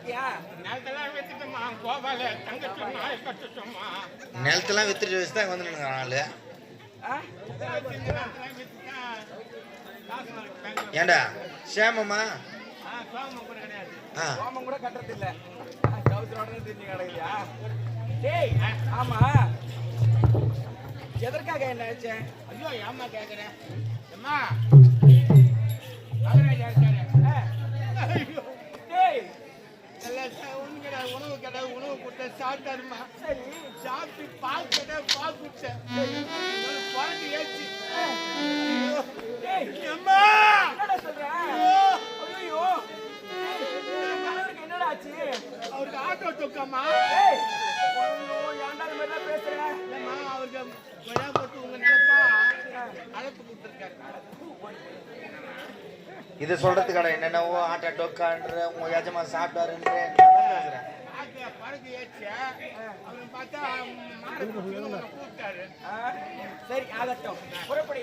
வித்தியா? நிலத்தெல்லாம் வித்துட்டோமா கோபால தங்கச்சி நாளை கட்டுட்டோமா. நிலத்தெல்லாம் வித்துட்டு வச்சு தான் வந்து நாலு. ஏண்டா சேமமா? சோமம் கூட கட்டுறது இல்ல. கவுசரோட தெரிஞ்சு கிடக்குறியா? டேய் ஆமா எதற்காக என்ன ஆச்சு? ஐயோ ஏமா கேக்குறேன் அம்மா உணவு கடை உணவு கொடுத்த சாப்பிட்டாருமா. சரி சாப்பிட்டு பால் கடை பால் குடிச்சேன். குழந்தை ஏச்சு என்னடா ஆச்சு? அவருக்கு ஆட்டோ தொக்கம்மா. ஏன்டா இந்த மாதிரிலாம் பேசுறேன்? இல்லம்மா அவருக்கு விழா போட்டு உங்க நினைப்பா அழைப்பு கொடுத்துருக்காரு. இது சொல்றதுக்கான என்னென்னவோ ஆட்டோ டொக்கான்ற உங்க எஜமா சாப்பிட்டாருன்ற பழகு ஏச்சு அவன் பார்த்தா கூப்பிட்டாரு. சரி ஆகட்டும் புறப்படி.